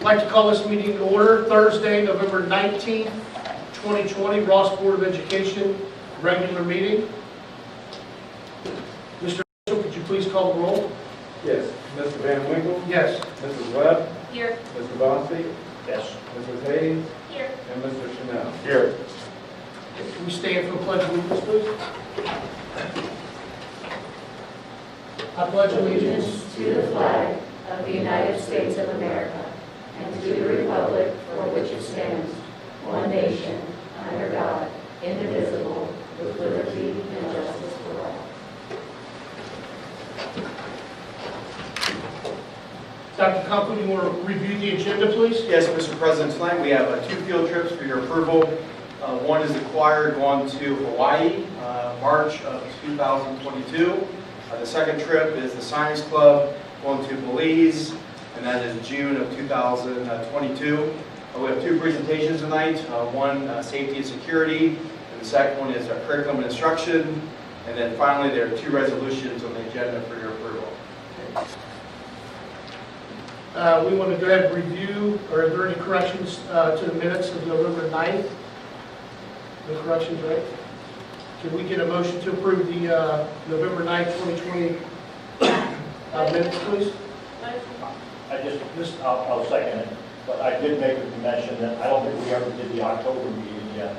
I'd like to call this meeting to order, Thursday, November 19th, 2020, Ross Board of Education, regular meeting. Mr. Mitchell, could you please call the roll? Yes. Mr. Van Winkle? Yes. Mrs. Webb? Here. Mr. Bossy? Yes. Mrs. Hayes? Here. And Mr. Chanel? Here. Can we stand for the pledge of allegiance, please? I pledge allegiance To the flag of the United States of America and to the republic for which it stands, one nation, under God, indivisible, with liberty and justice for all. Dr. Conkle, you want to review the agenda, please? Yes, Mr. President, tonight we have 2 field trips for your approval. One is the choir going to Hawaii, March of 2022. The second trip is the Science Club going to Belize, and that is June of 2022. We have 2 presentations tonight, one safety and security, and the second one is curriculum and instruction, and then finally there are 2 resolutions on the agenda for your approval. We want to go ahead and review, or are there any corrections to the minutes of November 9th? No corrections, right? Can we get a motion to approve the November 9th, 2020 minutes, please? I'll second it, but I did make a mention that I don't think we ever did the October meeting yet.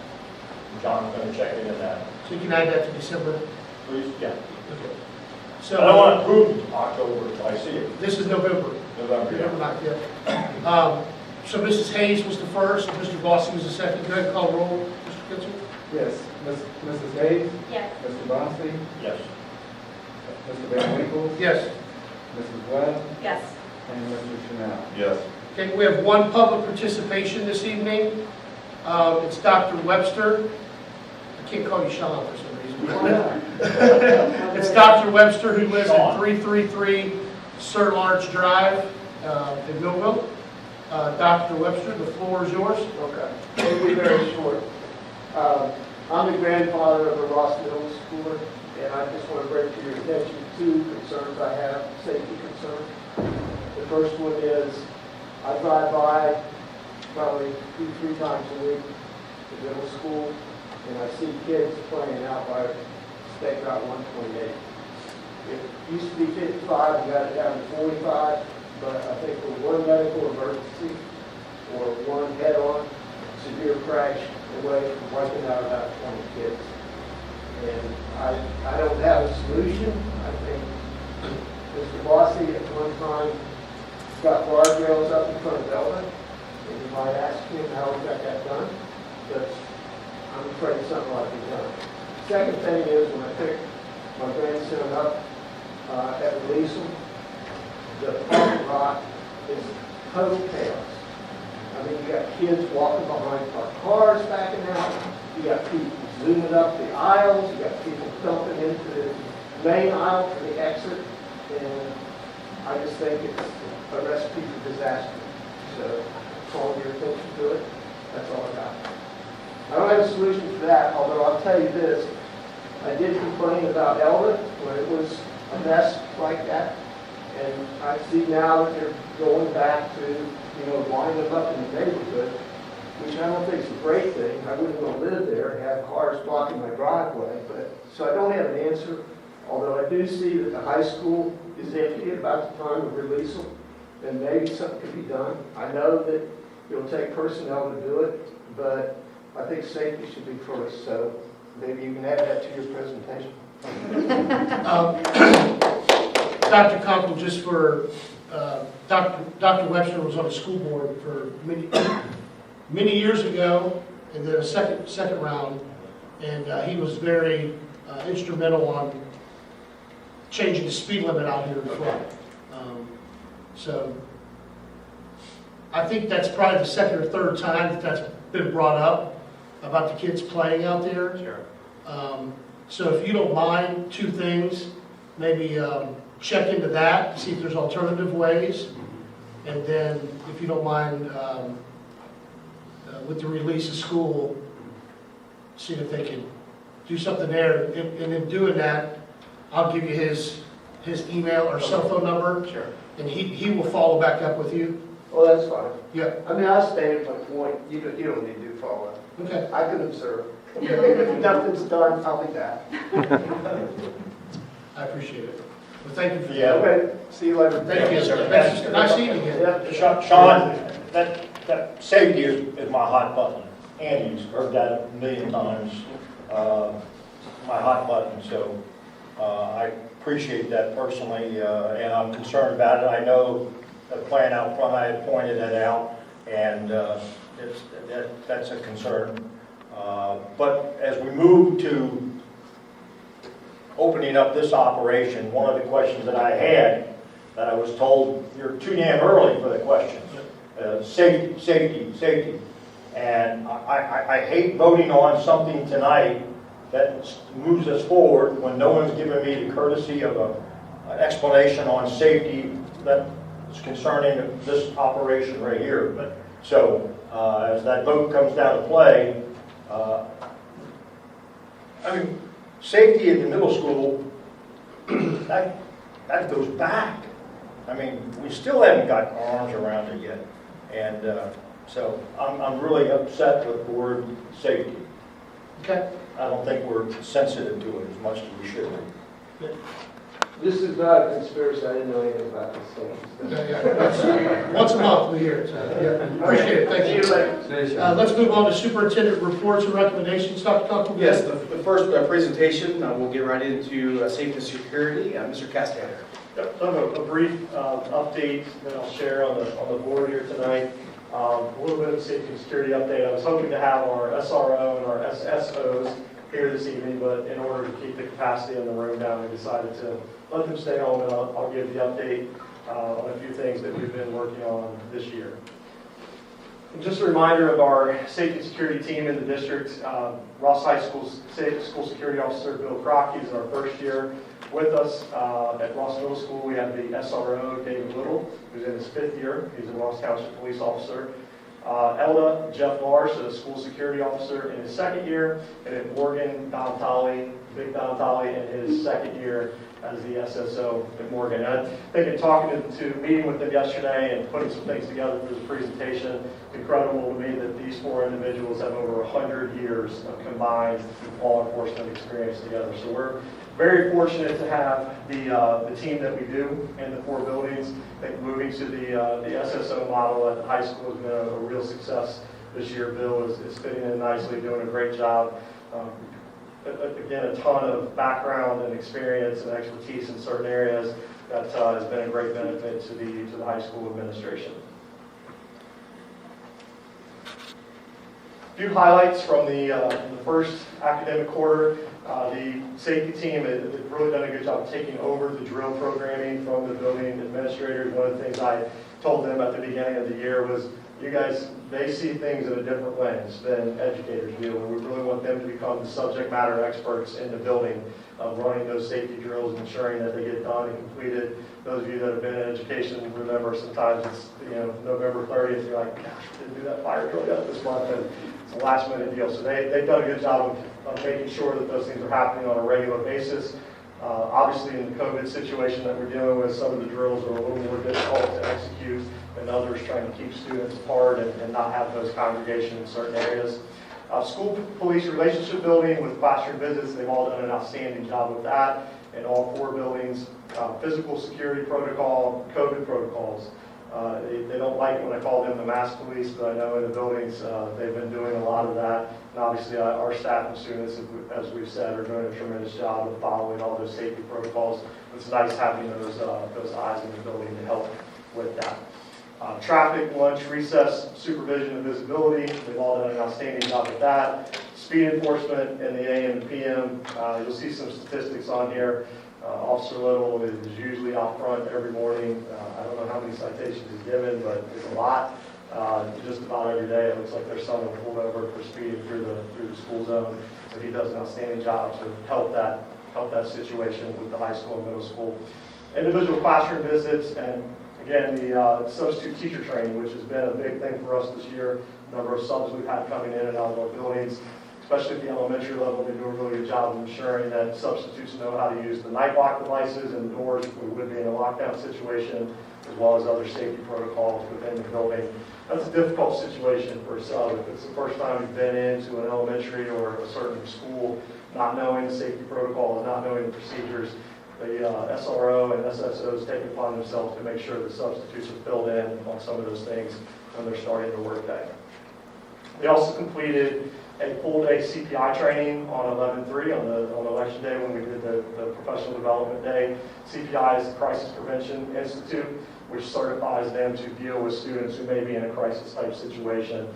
John's going to check into that. So you can add that to December. Please, yeah. Okay. I don't So want to prove October until I see it. this is November. November, yeah. November 9th, yeah. So Mrs. Hayes was the first, and Mr. Bossy was the second. Go ahead and call roll, Mr. Kitzel. Yes. Mrs. Hayes? Yes. Mr. Bossy? Yes. Mr. Van Winkle? Yes. Mrs. Webb? Yes. And Mr. Chanel? Yes. Okay, we have one public participation this evening. It's Dr. Webster. I can't call you Sean for some reason. It's Dr. Webster, who lives at 333 Sir Lawrence Drive in Millville. Dr. Webster, the floor is yours. Okay, it'll be very short. I'm the grandfather of a Ross Middle Schooler, and I just want to bring to your attention 2 concerns I have, safety concerns. The first one is, I drive by probably 2-3 times a week to middle school, and I see kids playing out by State Route 128. It used to be 55, we got it down to 45, but I think with one medical emergency or one head-on severe crash away from wiping out about 20 kids. And I don't have a solution. I think Mr. Bossy at one time got guardrails up in front of Delta, and you might ask him how he got that done, but I'm afraid something ought to be done. Second thing is, when I pick my grandson up at Releasem, the parking lot is total chaos. I mean, you got kids walking behind parked cars backing out, you got people zooming up the aisles, you got people dumping into the main aisle for the exit, and I just think it's a recipe for disaster. So, calling your attention to it, that's all I got. I don't have a solution for that, although I'll tell you this, I did complain about Elda when it was a mess like that, and I see now that they're going back to, lining them up in the neighborhood, which I don't think is a great thing. I wouldn't want to live there and have cars blocking my driveway, so I don't have an answer, although I do see that the high school is empty at about the time of release, and maybe something could be done. I know that it'll take personnel to do it, but I think safety should be first, so maybe you can add that to your presentation. Dr. Conkle, just for, Dr. Webster was on the school board for many years ago, and then a second round, and he was very instrumental on changing the speed limit out here in front. So I think that's probably the second or third time that that's been brought up about the kids playing out there. Sure. So if you don't mind, 2 things, maybe check into that, see if there's alternative ways. And then, if you don't mind, with the release of school, see if they can do something there. And in doing that, I'll give you his email or cell phone number, Sure. and he will follow back up with you. Oh, that's fine. Yeah, I mean, I stand my point. You don't need to follow up. okay. I can observe. If nothing's done, I'll be back. I appreciate it. Well, thank you for Yeah. Okay, see you later. Thank you, sir. Nice evening. Yeah. Sean, that safety is my hot button. Andy's heard that a million times, my hot button, so I appreciate that personally, and I'm concerned about it. I know the plan out front, I had pointed that out, and that's a concern. But as we move to opening up this operation, one of the questions that I had, that I was told, you're too damn early for the question. Safety, safety, safety. And I hate voting on something tonight that moves us forward when no one's given me the courtesy of an explanation on safety that is concerning this operation right here. But so as that vote comes down to play, I mean, safety in the middle school, that goes back. I mean, we still haven't got our arms around it yet. And so I'm really upset with the word safety. Okay. I don't think we're sensitive to it as much as we should be. This is not a conspiracy. I didn't know anything about this thing. Yeah. Once a month we hear it. So, yeah. Appreciate it. Thank See you you. later. Let's move on to superintendent reports and recommendations. Dr. Conkle? Yes, the first presentation, we'll get right into safety and security. Mr. Castaner. Yep, so I have a brief update that I'll share on the board here tonight. A little bit of safety and security update. I was hoping to have our SRO and our SSOs here this evening, but in order to keep the capacity in the room down, we decided to let them stay home, and I'll give the update on a few things that we've been working on this year. And just a reminder of our safety and security team in the district. Ross High School's School Security Officer Bill Crockey is in our first year with us. At Ross Middle School, we have the SRO, David Little, who's in his 5th year. He's a Ross Township Police Officer. Elda, Jeff Marsh, a School Security Officer in his 2nd year. And at Morgan, Don Tolley, Big Don Tolley in his 2nd year as the SSO at Morgan. And I think in talking to meeting with them yesterday and putting some things together for this presentation, it's incredible to me that these 4 individuals have over 100 years of combined law enforcement experience together. So we're very fortunate to have the team that we do in the 4 buildings. I think moving to the SSO model at the high school has been a real success this year. Bill is fitting in nicely, doing a great job. Again, a ton of background and experience and expertise in certain areas that has been a great benefit to the high school administration. A few highlights from the first academic quarter. The safety team has really done a good job of taking over the drill programming from the building administrators. One of the things I told them at the beginning of the year was, you guys, they see things in a different lens than educators do, and we really want them to become the subject matter experts in the building of running those safety drills and ensuring that they get done and completed. Those of you that have been in education remember sometimes it's November 30th, you're like, gosh, we didn't do that fire drill yet this month, and it's a last minute deal. So they've done a good job of making sure that those things are happening on a regular basis. Obviously, in the COVID situation that we're dealing with, some of the drills are a little more difficult to execute than others, trying to keep students apart and not have those congregations in certain areas. School police relationship building with classroom visits, they've all done an outstanding job with that in all 4 buildings. Physical security protocol, COVID protocols. They don't like when I call them the mask police, but I know in the buildings they've been doing a lot of that. And obviously our staff and students, as we've said, are doing a tremendous job of following all those safety protocols. It's nice having those eyes in the building to help with that. Traffic, lunch, recess, supervision, and visibility. They've all done an outstanding job with that. Speed enforcement in the AM and PM. You'll see some statistics on here. Officer Little is usually out front every morning. I don't know how many citations he's given, but it's a lot. Just about every day, it looks like there's someone pulled over for speeding through the school zone. So he does an outstanding job to help that situation with the high school and middle school. Individual classroom visits, and again, the substitute teacher training, which has been a big thing for us this year. A number of subs we've had coming in and out of our buildings, especially at the elementary level. They do a really good job of ensuring that substitutes know how to use the night lock devices and the doors if we would be in a lockdown situation. as well as other safety protocols within the building. That's a difficult situation for a sub. If it's the first time you've been into an elementary or a certain school, not knowing the safety protocols, not knowing the procedures, the SRO and SSOs take it upon themselves to make sure the substitutes are filled in on some of those things when they're starting their workday. We also completed a full-day CPI training on 11/3 on election day when we did the professional development day. CPI is the Crisis Prevention Institute, which certifies them to deal with students who may be in a crisis-type situation.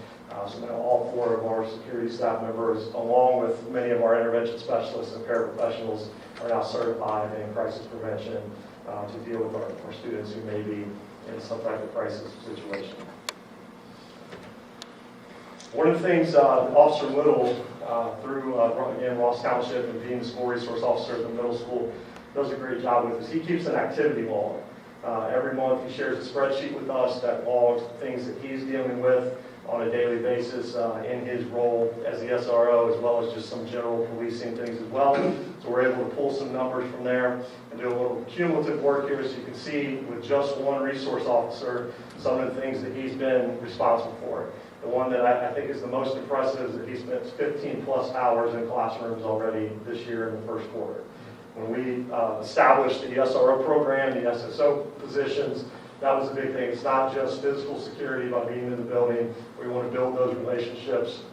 So now all 4 of our security staff members, along with many of our intervention specialists and paraprofessionals, are now certified in crisis prevention to deal with our students who may be in some type of crisis situation. One of the things Officer Little, through again, Ross Township and being the school resource officer at the middle school, does a great job with is he keeps an activity log. Every month he shares a spreadsheet with us that logs things that he's dealing with on a daily basis in his role as the SRO, as well as just some general policing things as well. So we're able to pull some numbers from there and do a little cumulative work here, so you can see with just one resource officer some of the things that he's been responsible for. The one that I think is the most impressive is that he spent 15 plus hours in classrooms already this year in the first quarter. When we established the SRO program, the SSO positions, that was a big thing. It's not just physical security by being in the building. We want to build those relationships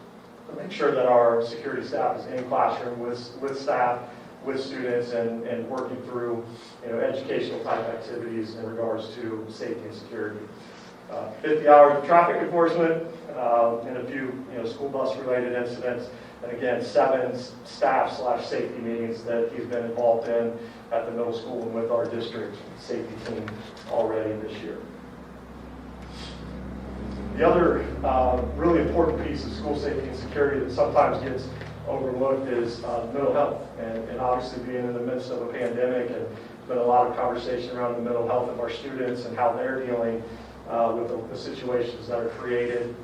to make sure that our security staff is in classroom with staff, with students, and working through educational type activities in regards to safety and security. 50 hours of traffic enforcement, and a few school bus related incidents, and again 7 staff/safety meetings that he's been involved in at the middle school and with our district safety team already this year. The other really important piece of school safety and security that sometimes gets overlooked is mental health, and obviously being in the midst of a pandemic, and there's been a lot of conversation around the mental health of our students and how they're dealing with the situations that are created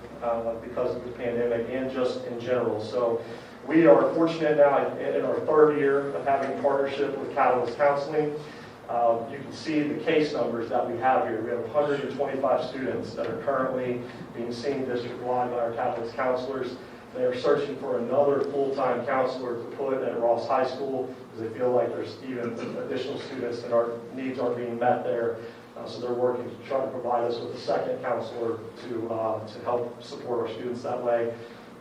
because of the pandemic and just in general. So we are fortunate now in our 3rd year of having a partnership with Catalyst Counseling. You can see the case numbers that we have here. We have 125 students that are currently being seen district-wide by our Catalyst counselors. They are searching for another full-time counselor to put at Ross High School because they feel like there's even additional students that our needs aren't being met there. So they're working to try to provide us with a second counselor to help support our students that way.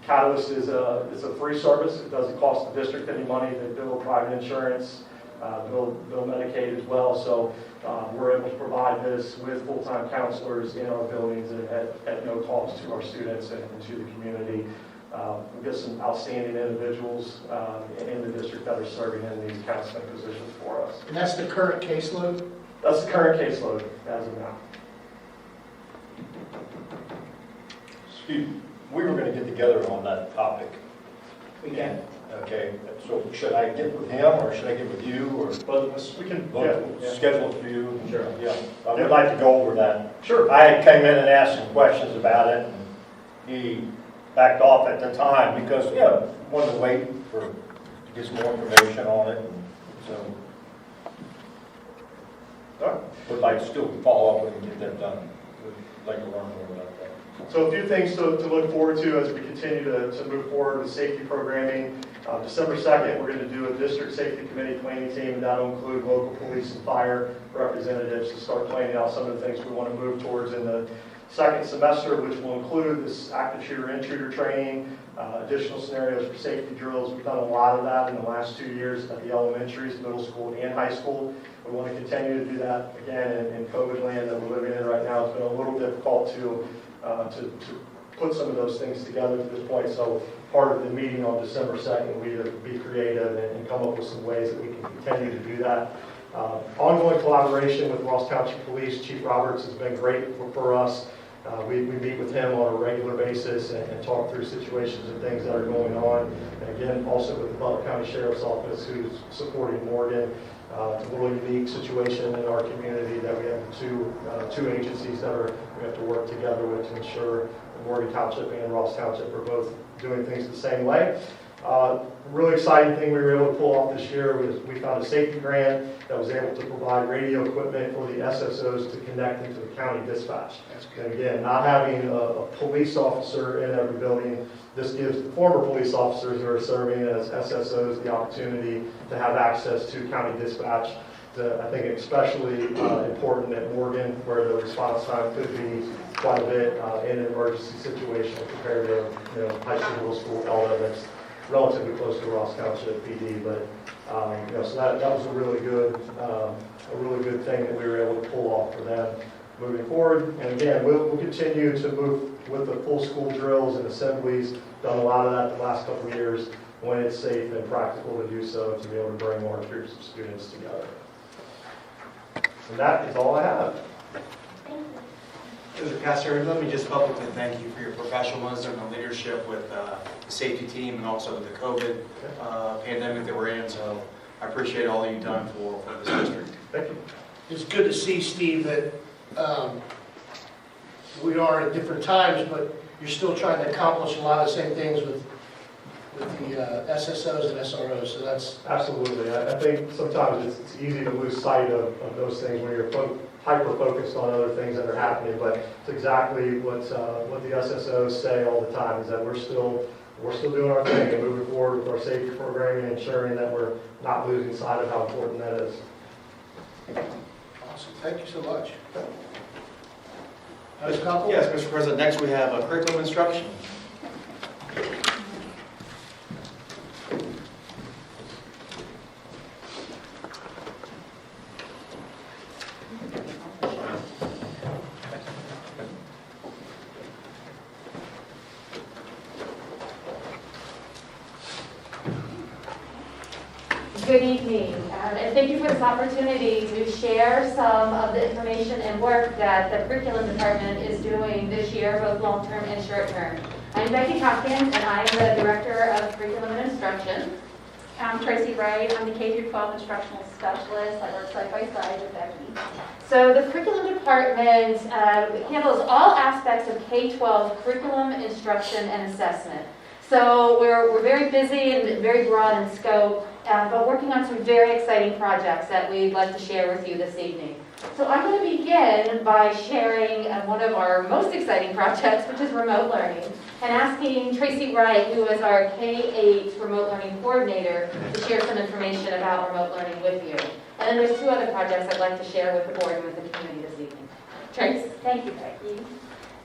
Catalyst is a free service. It doesn't cost the district any money. They bill private insurance, bill Medicaid as well. So we're able to provide this with full-time counselors in our buildings at no cost to our students and to the community. We've got some outstanding individuals in the district that are serving in these counseling positions for us. And that's the current caseload? That's the current caseload as of now. Steve, we were going to get together on that topic. We can. Okay, so should I get with him or should I get with you or Both of us, we can, schedule it for you? Sure. Yeah, I would like to go over that. Sure. I came in and asked some questions about it, and he backed off at the time because, wanted to wait to get some more information on it, and so would like to still follow up and get that done. Would like to learn more about that. So a few things to look forward to as we continue to move forward with safety programming. December 2nd, we're going to do a district safety committee planning team, and that'll include local police and fire representatives to start planning out some of the things we want to move towards in the second semester, which will include this active shooter intruder training, additional scenarios for safety drills. We've done a lot of that in the last 2 years at the elementaries, middle school, and high school. We want to continue to do that again in COVID land that we're living in right now. It's been a little difficult to put some of those things together at this point. So part of the meeting on December 2nd will be to be creative and come up with some ways that we can continue to do that. Ongoing collaboration with Ross Township Police. Chief Roberts has been great for us. We meet with him on a regular basis and talk through situations and things that are going on. And again, also with the Butler County Sheriff's Office, who's supporting Morgan. It's a little unique situation in our community that we have two agencies that we have to work together with to ensure that Morgan Township and Ross Township are both doing things the same way. Really exciting thing we were able to pull off this year was we found a safety grant that was able to provide radio equipment for the SSOs to connect into the county dispatch. That's good. And again, not having a police officer in every building, this gives the former police officers who are serving as SSOs the opportunity to have access to county dispatch. I think especially important at Morgan, where the response time could be quite a bit in an emergency situation compared to high school, middle school, Elda, that's relatively close to Ross Township PD. But so that was a really good thing that we were able to pull off for them moving forward. And again, we'll continue to move with the full school drills and assemblies. Done a lot of that the last couple of years when it's safe and practical to do so, to be able to bring large groups of students together. And that is all I have. Mr. Pastor, let me just publicly thank you for your professionalism and leadership with the safety team and also with the COVID pandemic that we're in. So I appreciate all that you've done for this district. Thank you. It's good to see, Steve, that we are at different times, but you're still trying to accomplish a lot of the same things with the SSOs and SROs, so that's... Absolutely. I think sometimes it's easy to lose sight of those things when you're hyper-focused on other things that are happening, but it's exactly what the SSOs say all the time, is that we're still doing our thing and moving forward with our safety programming and ensuring that we're not losing sight of how important that is. Awesome, thank you so much. Ms. Conkle? Yes, Mr. President. Next we have curriculum instruction. Good evening, and thank you for this opportunity to share some of the information and work that the curriculum department is doing this year, both long-term and short-term. I'm Becky Tompkins, and I'm the Director of Curriculum and Instruction. I'm Tracy Wright. I'm the K-12 Instructional Specialist. I work side by side with Becky. So the curriculum department handles all aspects of K-12 curriculum, instruction, and assessment. So we're very busy and very broad in scope, but working on some very exciting projects that we'd like to share with you this evening. So I'm going to begin by sharing one of our most exciting projects, which is remote learning, and asking Tracy Wright, who is our K-8 remote learning coordinator, to share some information about remote learning with you. And then there's two other projects I'd like to share with the board and with the community this evening. Tracy? Thank you, Becky.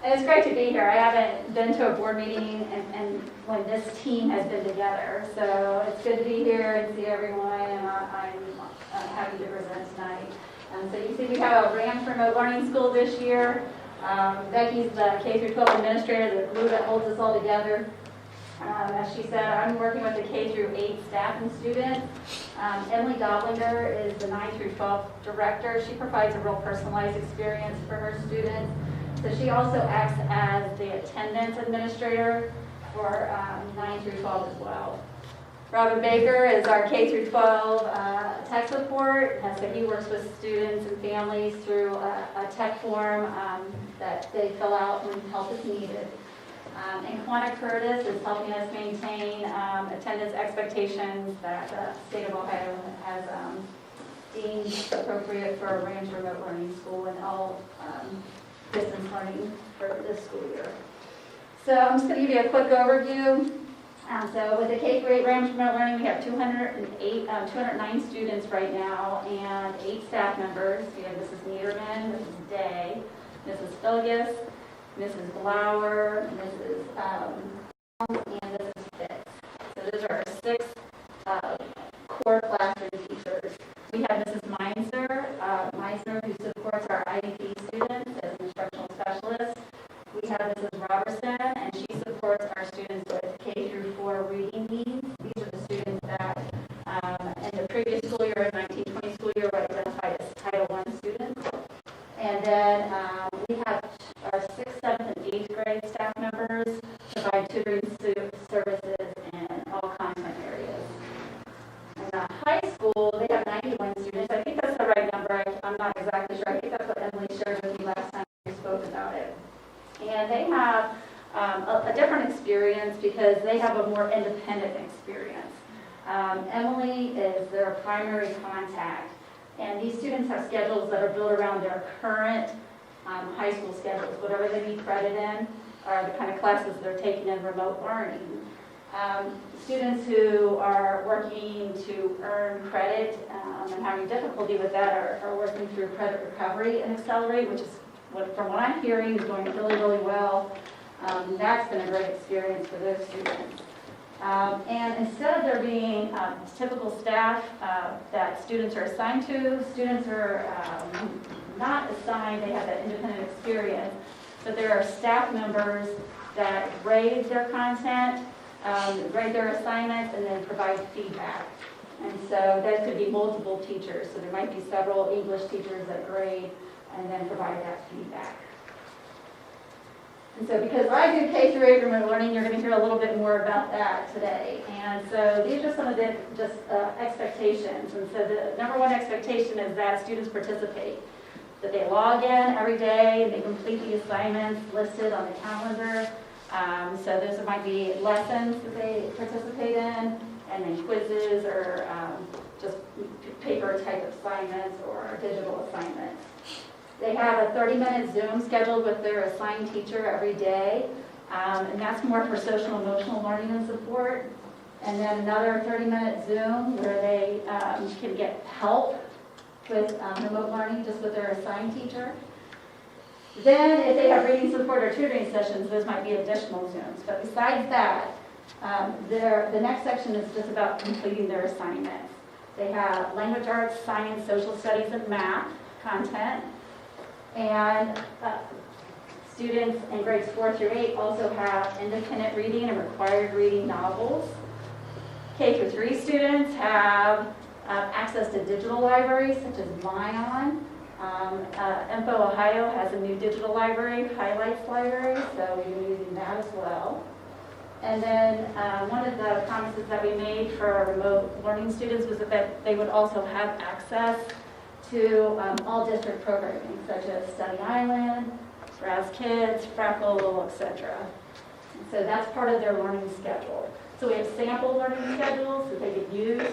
And it's great to be here. I haven't been to a board meeting and when this team has been together. So it's good to be here and see everyone, and I'm happy to present tonight. So you see we have a Rams Remote Learning School this year. Becky's the K-12 administrator, the glue that holds us all together. As she said, I'm working with the K-8 staff and students. Emily Doblinger is the 9-12 director. She provides a real personalized experience for her students. So she also acts as the attendance administrator for 9-12 as well. Robin Baker is our K-12 tech support. So he works with students and families through a tech form that they fill out when help is needed. And Quanah Curtis is helping us maintain attendance expectations that the state of Ohio has deemed appropriate for a Rams Remote Learning School and all distance learning for this school year. So I'm just going to give you a quick overview. So with the K-8 Rams Remote Learning, we have 209 students right now and 8 staff members. We have Mrs. Niederman, Mrs. Day, Mrs. Filgus, Mrs. Blower, Mrs. and Mrs. Fitz. So those are our 6 core classroom teachers. We have Mrs. Meisner, who supports our IEP students as an instructional specialist. We have Mrs. Robertson, and she supports our students with K-4 reading needs. These are the students that in the previous school year, 1920 school year, were identified as Title I students. And then we have our 6th, 7th, and 8th grade staff members provide tutoring services in all content areas. In the high school, they have 91 students. I think that's the right number. I'm not exactly sure. I think that's what Emily shared with me last time we spoke about it. And they have a different experience because they have a more independent experience. Emily is their primary contact, and these students have schedules that are built around their current high school schedules, whatever they need credit in, or the kind of classes they're taking in remote learning. Students who are working to earn credit and having difficulty with that are working through credit recovery and Accelerate, which is, from what I'm hearing, is going really, really well. That's been a great experience for those students. And instead of there being typical staff that students are assigned to, students are not assigned, they have that independent experience, but there are staff members that grade their content, grade their assignments, and then provide feedback. And so that could be multiple teachers. So there might be several English teachers that grade and then provide that feedback. And so because I do K-8 remote learning, you're going to hear a little bit more about that today. And so these are some of the expectations. And so the number one expectation is that students participate, that they log in every day and they complete the assignments listed on the calendar. So those might be lessons that they participate in, and then quizzes or just paper type assignments or digital assignments. They have a 30-minute Zoom scheduled with their assigned teacher every day, and that's more for social emotional learning and support. And then another 30-minute Zoom where they can get help with remote learning just with their assigned teacher. Then if they have reading support or tutoring sessions, those might be additional Zooms. But besides that, the next section is just about completing their assignments. They have language arts, science, social studies, and math content. And students in grades 4 through 8 also have independent reading and required reading novels. K through 3 students have access to digital libraries such as Lion. Info Ohio has a new digital library, Highlights Library, so we've been using that as well. And then one of the promises that we made for our remote learning students was that they would also have access to all district programming, such as Study Island, Browse Kids, Freckle, etc. So that's part of their learning schedule. So we have sample learning schedules that they could use,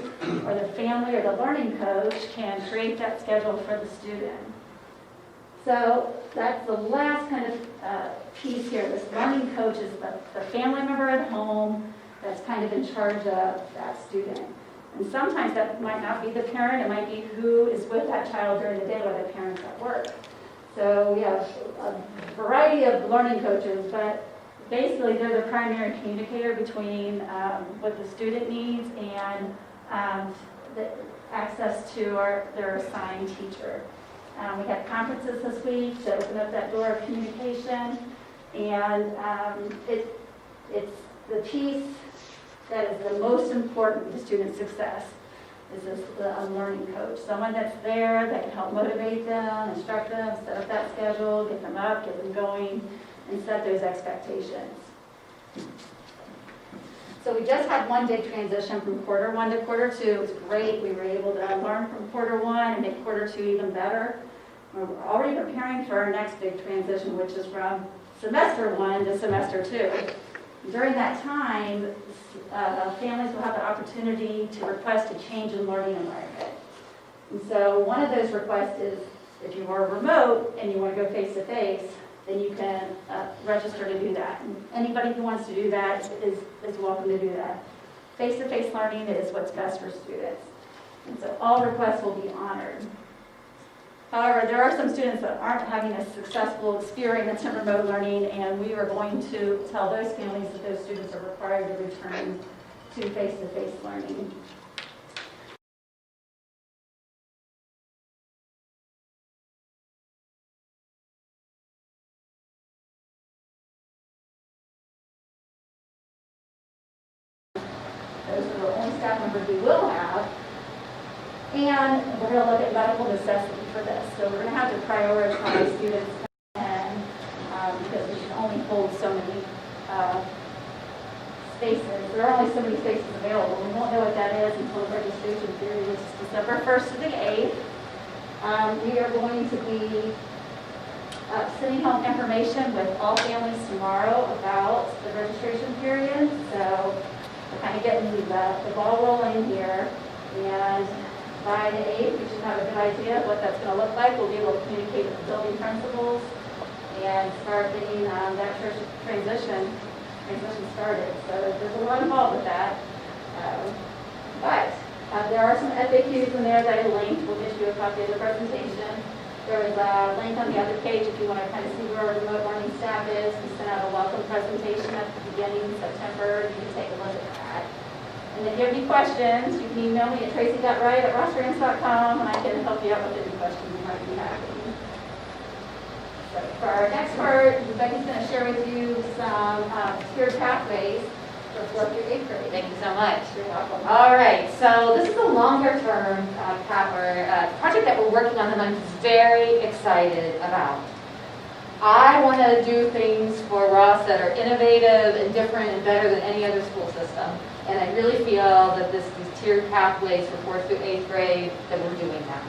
or the family or the learning coach can create that schedule for the student. So that's the last kind of piece here. This learning coach is the family member at home that's kind of in charge of that student. And sometimes that might not be the parent, it might be who is with that child during the day while the parent's at work. So we have a variety of learning coaches, but basically they're the primary communicator between what the student needs and the access to their assigned teacher. We had conferences this week to open up that door of communication, and it's the piece that is the most important to student success is a learning coach, someone that's there that can help motivate them, instruct them, set up that schedule, get them up, get them going, and set those expectations. So we just had one big transition from quarter 1 to quarter 2. It was great. We were able to learn from quarter 1 and make quarter 2 even better. We're already preparing for our next big transition, which is from semester 1 to semester 2. During that time, families will have the opportunity to request a change in learning environment. And so one of those requests is if you are remote and you want to go face-to-face, then you can register to do that. And anybody who wants to do that is welcome to do that. Face-to-face learning is what's best for students. And so all requests will be honored. However, there are some students that aren't having a successful experience in remote learning, and we are going to tell those families that those students are required to return to face-to-face learning. Those are the only staff members we will have. And we're going to look at medical necessity for this. So we're going to have to prioritize students and because we can only hold so many spaces. There are only so many spaces available. We won't know what that is until the registration period, which is December 1st to the 8th. We are going to be sending home information with all families tomorrow about registration period. So we're kind of getting the ball rolling here. And by the 8th, we should have a good idea of what that's going to look like. We'll be able to communicate with the building principals and start getting that church transition started. So there's a lot involved with that. But there are some FAQs in there that I linked. We'll get you a copy of the presentation. There is a link on the other page if you want to kind of see where our remote learning staff is. We sent out a welcome presentation at the beginning of September. You can take a look at that. And if you have any questions, you can email me at tracy.wright@rossrance.com and I can help you out with any questions you might be having. So for our next part, Rebecca's going to share with you some tiered pathways for 4th through 8th grade. Thank you so much. You're welcome. All right, so this is a longer term project that we're working on and I'm very excited about. I want to do things for Ross that are innovative and different and better than any other school system. And I really feel that these tiered pathways for 4th through 8th grade, that we're doing that.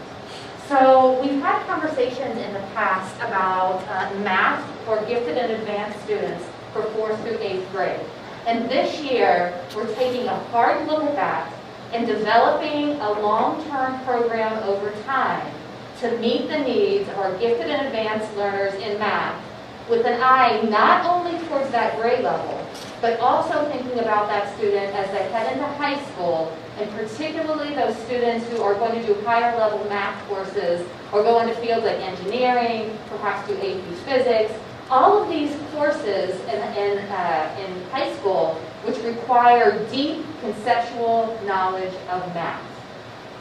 So we've had conversations in the past about math for gifted and advanced students for 4th through 8th grade. And this year, we're taking a hard look at that and developing a long-term program over time to meet the needs of our gifted and advanced learners in math with an eye not only towards that grade level, but also thinking about that student as they head into high school, and particularly those students who are going to do higher level math courses or go into fields like engineering, perhaps do AP physics. All of these courses in high school which require deep conceptual knowledge of math.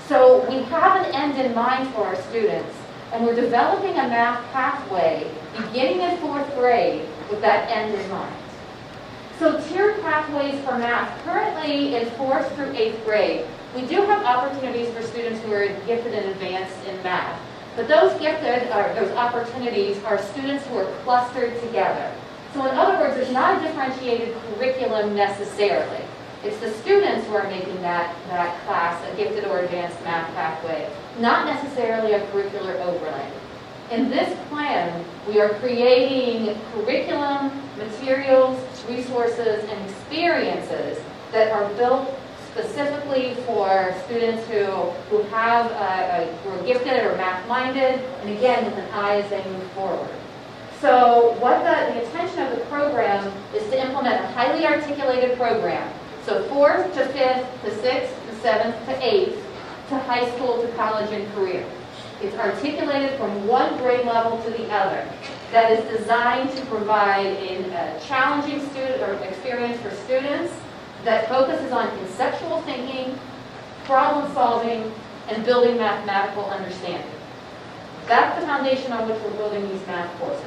So we have an end in mind for our students, and we're developing a math pathway beginning in 4th grade with that end in mind. So tiered pathways for math, currently in 4th through 8th grade, we do have opportunities for students who are gifted and advanced in math. But those opportunities are students who are clustered together. So in other words, it's not a differentiated curriculum necessarily. It's the students who are making that class a gifted or advanced math pathway, not necessarily a curricular overlay. In this plan, we are creating curriculum, materials, resources, and experiences that are built specifically for students who are gifted or math-minded, and again, with an eye as they move forward. So what the intention of the program is to implement a highly articulated program. So 4th to 5th to 6th to 7th to 8th to high school to college and career. It's articulated from one grade level to the other. That is designed to provide a challenging student or experience for students that focuses on conceptual thinking, problem solving, and building mathematical understanding. That's the foundation on which we're building these math courses.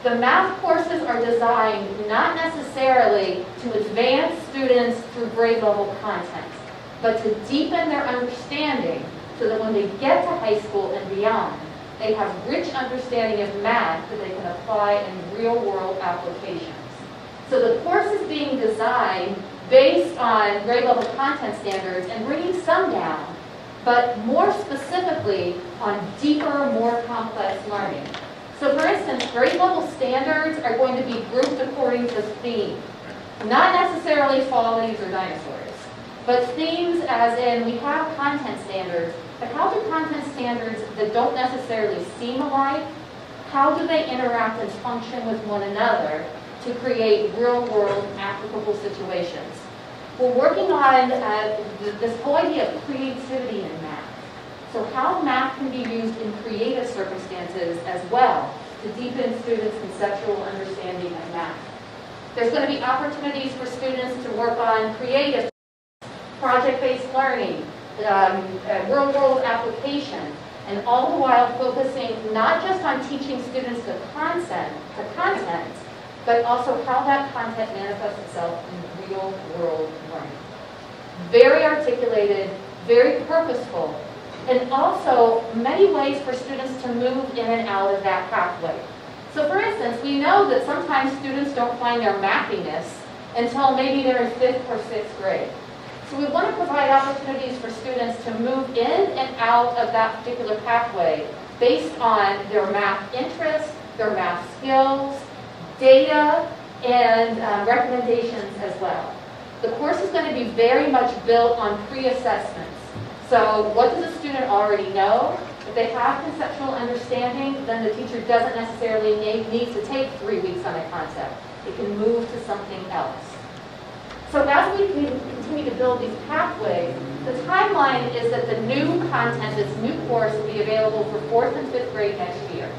The math courses are designed not necessarily to advance students through grade level content, but to deepen their understanding so that when they get to high school and beyond, they have rich understanding of math that they can apply in real world applications. So the course is being designed based on grade level content standards and bringing some down, but more specifically on deeper, more complex learning. So for instance, grade level standards are going to be grouped according to theme, not necessarily qualities or dinosaurs, but themes as in we have content standards, but how do content standards that don't necessarily seem alike, how do they interact and function with one another to create real-world applicable situations? We're working on this whole idea of creativity in math. So how math can be used in creative circumstances as well to deepen students' conceptual understanding of math. There's going to be opportunities for students to work on creative, project-based learning, real-world application, and all the while focusing not just on teaching students the content, but also how that content manifests itself in real-world learning. Very articulated, very purposeful, and also many ways for students to move in and out of that pathway. So for instance, we know that sometimes students don't find their mathiness until maybe they're in 5th or 6th grade. So we want to provide opportunities for students to move in and out of that particular pathway based on their math interests, their math skills, data, and recommendations as well. The course is going to be very much built on pre-assessments. So what does a student already know? If they have conceptual understanding, then the teacher doesn't necessarily need to take 3 weeks on a concept. It can move to something else. So as we continue to build these pathways, the timeline is that the new content, this new course, will be available for 4th and 5th grade next year.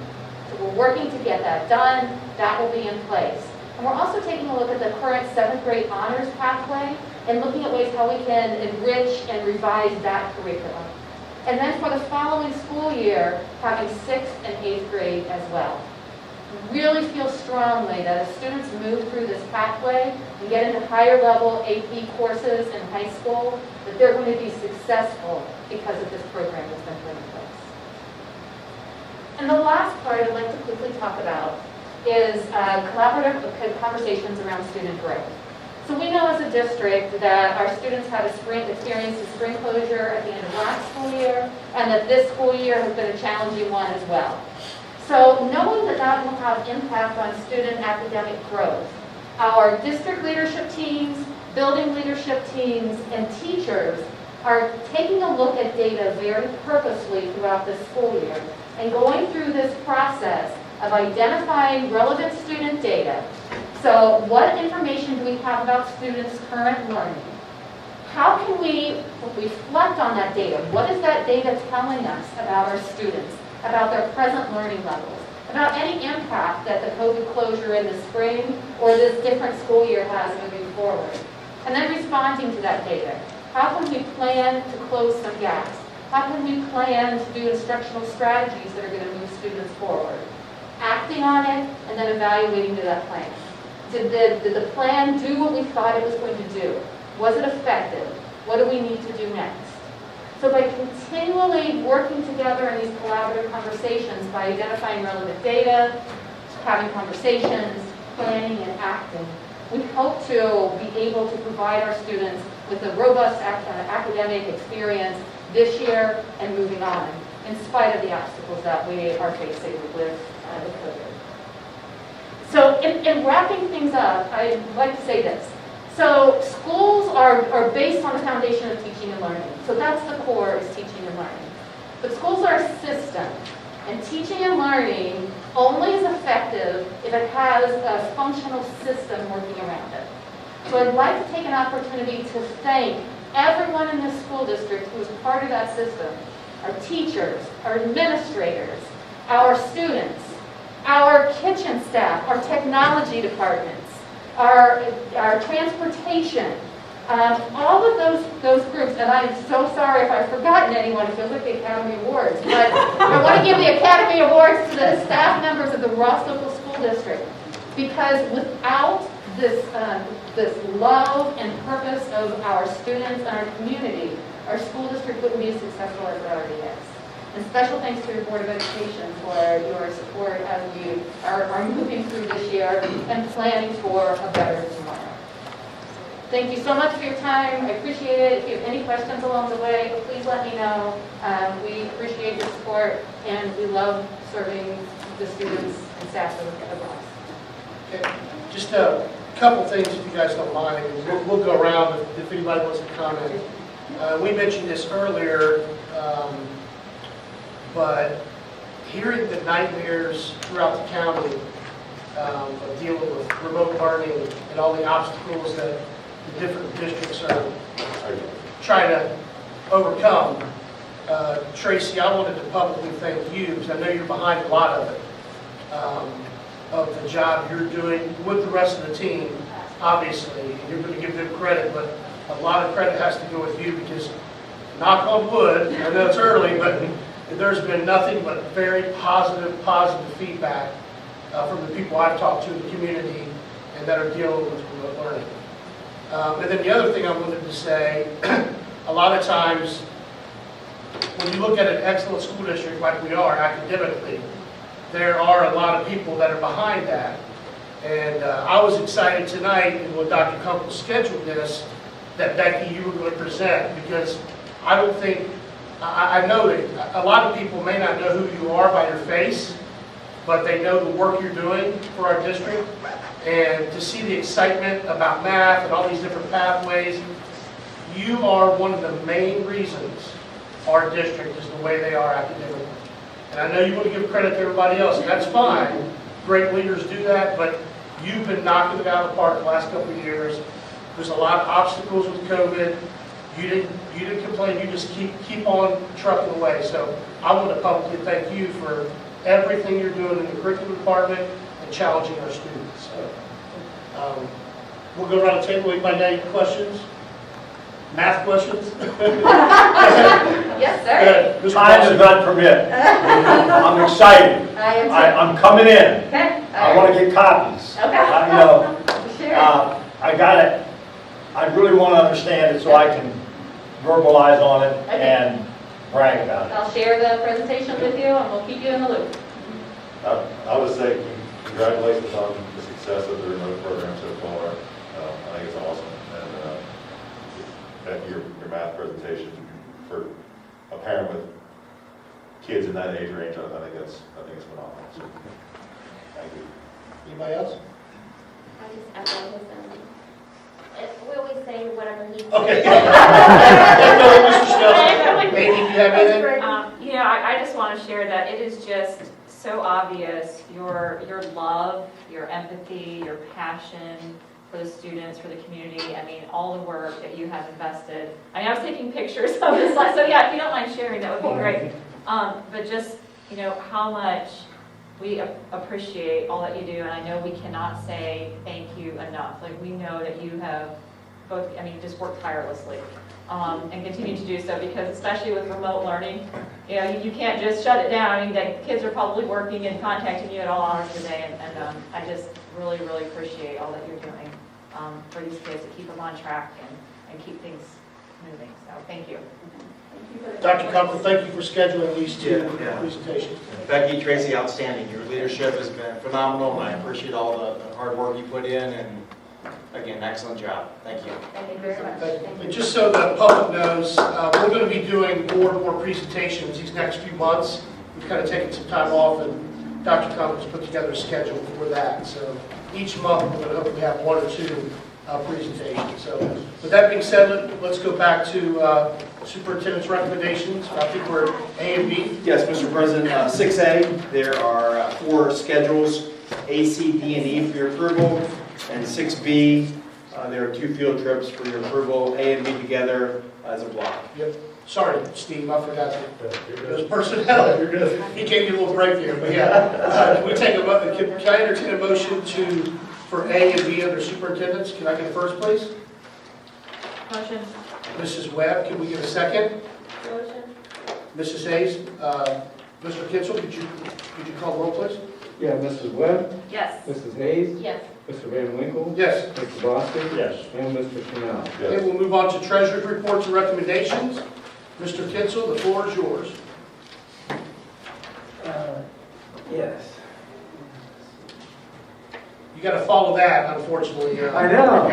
So we're working to get that done. That will be in place. And we're also taking a look at the current 7th grade honors pathway and looking at ways how we can enrich and revise that curriculum. And then for the following school year, having 6th and 8th grade as well. Really feel strongly that as students move through this pathway and get into higher level AP courses in high school, that they're going to be successful because of this program that's been put in place. And the last part I'd like to quickly talk about is collaborative conversations around student growth. So we know as a district that our students had experienced a spring closure at the end of last school year, and that this school year has been a challenging one as well. So knowing that that will have impact on student academic growth, our district leadership teams, building leadership teams, and teachers are taking a look at data very purposely throughout this school year and going through this process of identifying relevant student data. So what information do we have about students' current learning? How can we reflect on that data? What is that data telling us about our students, about their present learning levels, about any impact that the COVID closure in the spring or this different school year has moving forward? And then responding to that data. How can we plan to close some gaps? How can we plan to do instructional strategies that are going to move students forward? Acting on it, and then evaluating to that plan. Did the plan do what we thought it was going to do? Was it effective? What do we need to do next? So by continually working together in these collaborative conversations, by identifying relevant data, having conversations, planning and acting, we hope to be able to provide our students with a robust academic experience this year and moving on, in spite of the obstacles that we are facing with COVID. So in wrapping things up, I'd like to say this. So schools are based on the foundation of teaching and learning. So that's the core, is teaching and learning. But schools are a system, and teaching and learning only is effective if it has a functional system working around it. So I'd like to take an opportunity to thank everyone in this school district who is part of that system. Our teachers, our administrators, our students, our kitchen staff, our technology departments, our transportation, all of those groups, and I'm so sorry if I've forgotten anyone. It feels like the Academy Awards, but I want to give the Academy Awards to the staff members of the Ross Local School District, because without this love and purpose of our students and our community, our school district wouldn't be as successful as it already is. And special thanks to your Board of Education for your support as we are moving through this year and planning for a better tomorrow. Thank you so much for your time. I appreciate it. If you have any questions along the way, please let me know. We appreciate your support, and we love serving the students and staff of Ross. Okay. Just a couple things, if you guys don't mind. We'll go around if anybody wants to comment. We mentioned this earlier, but hearing the nightmares throughout the county of dealing with remote learning and all the obstacles that the different districts are trying to overcome. Tracy, I wanted to publicly thank you, because I know you're behind a lot of it, of the job you're doing with the rest of the team, obviously. You're going to give them credit, but a lot of credit has to go with you, because, knock on wood, I know it's early, but there's been nothing but very positive feedback from the people I've talked to in the community and that are dealing with remote learning. And then the other thing I wanted to say, a lot of times when you look at an excellent school district like we are academically, there are a lot of people that are behind that. And I was excited tonight when Dr. Kunkel scheduled this, that Becky, you were going to present, because I don't think, I know that a lot of people may not know who you are by your face, but they know the work you're doing for our district. and to see the excitement about math and all these different pathways. You are one of the main reasons our district is the way they are academically. And I know you want to give credit to everybody else, and that's fine. Great leaders do that, but you've been knocking it out of the park the last couple of years. There's a lot of obstacles with COVID. You didn't complain, you just keep on trucking away. So I want to publicly thank you for everything you're doing in the curriculum department and challenging our students. So, we'll go around the table. Anybody got any questions? Math questions? Yes, sir. Mr. Time does Lawson. not permit. I'm excited. I am too. I'm coming in. Okay. I want to get copies. Okay. Sure. I really want to understand it so I can verbalize on it Okay. and brag about it. I'll share the presentation with you and we'll keep you in the loop. I would say congratulations on the success of the remote program so far. I think it's awesome. And that your math presentation for a parent with kids in that age range, I think it's phenomenal. So, thank you. Anybody else? I just echo his we always say whatever he says. Okay. Mr. Snell, maybe you have anything? I just want to share that it is just so obvious, your love, your empathy, your passion for the students, for the community. I mean, all the work that you have invested. I mean, I was taking pictures of this slide, so yeah, if you don't mind sharing, that would be great. But just, how much we appreciate all that you do, and I know we cannot say thank you enough. Like, we know that you have both, just worked tirelessly, and continue to do so, because especially with remote learning, you can't just shut it down. I mean, the kids are probably working and contacting you at all hours of the day, and I just really, really appreciate all that you're doing for these kids to keep them on track and keep things moving. So thank you. Dr. Kunkel, thank you for scheduling these two Yeah. presentations. Becky, Tracy, outstanding. Your leadership has been phenomenal, and I appreciate all the hard work you put in, and again, excellent job. Thank you. Thank you very much. Thank you. And just so the public knows, we're going to be doing more and more presentations these next few months. We've kind of taken some time off, and Dr. Kunkel's put together a schedule for that. So each month, we're going to hopefully have one or two presentations. So with that being said, let's go back to superintendent's recommendations. I think we're A and B. Yes, Mr. President, 6A, there are 4 schedules, A, C, D, and E for your approval, and 6B, there are 2 field trips for your approval, A and B together as a block. Yep. Sorry, Steve, I forgot to. It was personnel. You're good. He gave you a little break there, but yeah. We take can I entertain a motion for A and B under superintendents? Can I get a first, please? Motion. Mrs. Webb, can we get a second? Motion. Mrs. Hayes, Mr. Kitchell, could you call the roll, please? Yeah, Mrs. Webb, Yes. Mrs. Hayes, Yes. Mr. Van Winkle, Yes. Mr. Bostic, Yes. and Mr. Chanel. Okay, we'll move on to treasurer's reports and recommendations. Mr. Kitchell, the floor is yours. Yes. You got to follow that, unfortunately. I know.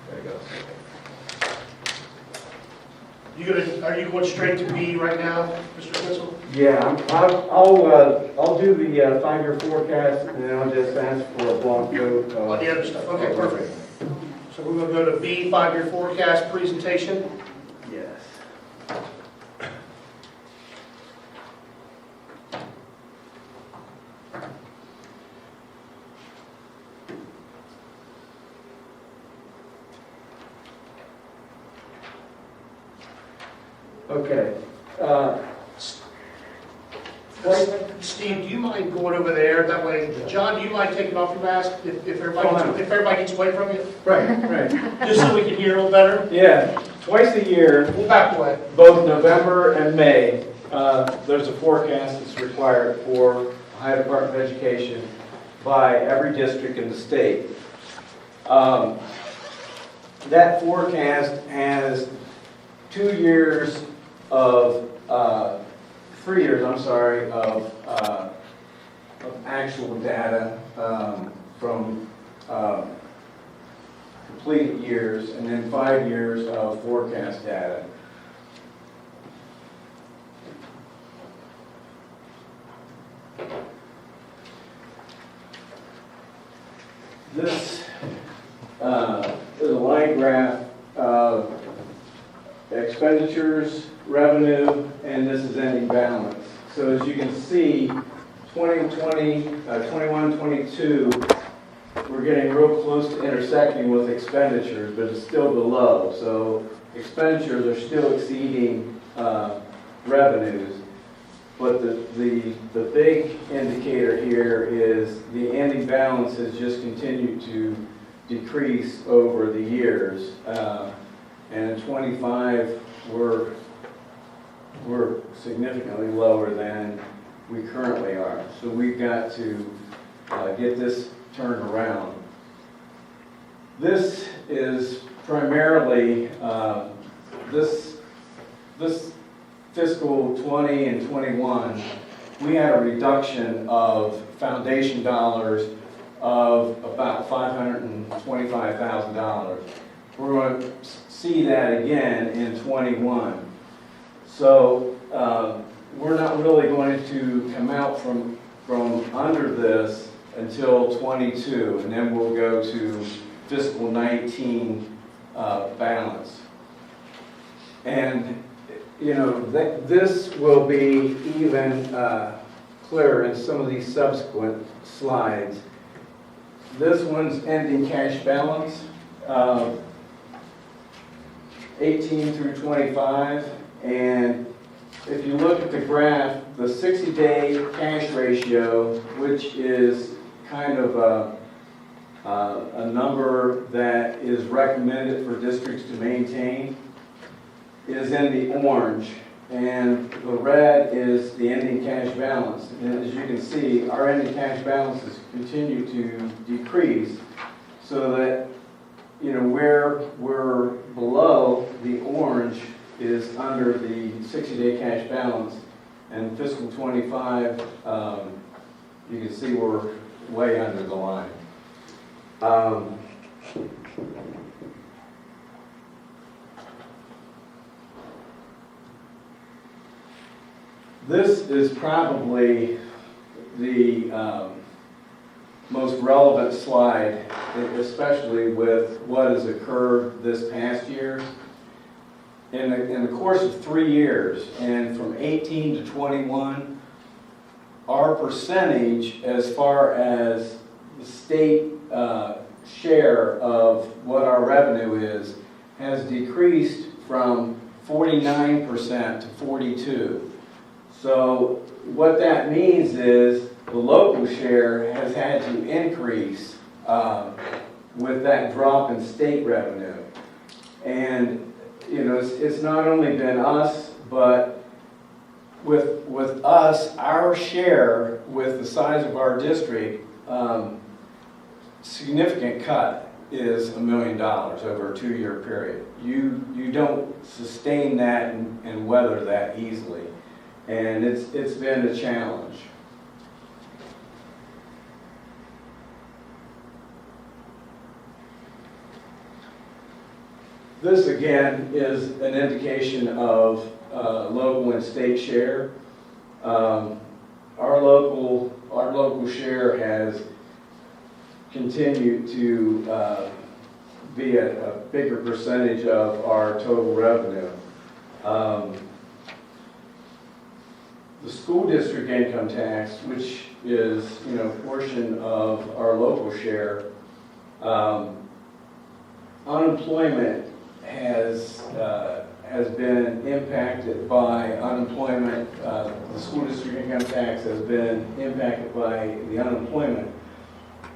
There you go. Are you going straight to B right now, Mr. Kitchell? Yeah, I'll do the 5-year forecast, and then I'll just ask for a block vote. On the other stuff, okay, perfect. So we're going to go to B, 5-year forecast presentation. Yes. Okay. Steve, do you mind going over there? That way, John, do you mind taking off your mask if everybody gets away from you? Right. Just so we can hear a little better? Yeah, twice a year, We'll back away. both November and May, there's a forecast that's required for Ohio Department of Education by every district in the state. That forecast has 2 years of, 3 years, I'm sorry, of actual data from completed years, and then 5 years of forecast data. This is a line graph of expenditures, revenue, and this is ending balance. So as you can see, 21, 22, we're getting real close to intersecting with expenditures, but it's still below. So expenditures are still exceeding revenues. But the big indicator here is the ending balance has just continued to decrease over the years. And in 25, we're significantly lower than we currently are. So we've got to get this turned around. This is primarily this fiscal 20 and 21, we had a reduction of foundation dollars of about $525,000. We're going to see that again in 21. So we're not really going to come out from under this until 22, and then we'll go to fiscal 19 balance. And you know, this will be even clearer in some of these subsequent slides. This one's ending cash balance, 18 through 25, and if you look at the graph, the 60-day cash ratio, which is kind of a number that is recommended for districts to maintain, is in the orange, and the red is the ending cash balance. And as you can see, our ending cash balances continue to decrease, so that, you know, where we're below the orange is under the 60-day cash balance, and fiscal 25, you can see we're way under the line. This is probably the most relevant slide, especially with what has occurred this past year. In the course of 3 years, and from 18 to 21, our percentage as far as the state share of what our revenue is has decreased from 49% to 42%. So what that means is the local share has had to increase with that drop in state revenue. And you know, it's not only been us, but with us, our share with the size of our district, significant cut is $1 million over a 2-year period. You don't sustain that and weather that easily. And it's been a challenge. This again is an indication of local and state share. Our local share has continued to be a bigger percentage of our total revenue. The school district income tax, which is, you know, a portion of our local share, unemployment has been impacted by unemployment. The school district income tax has been impacted by the unemployment.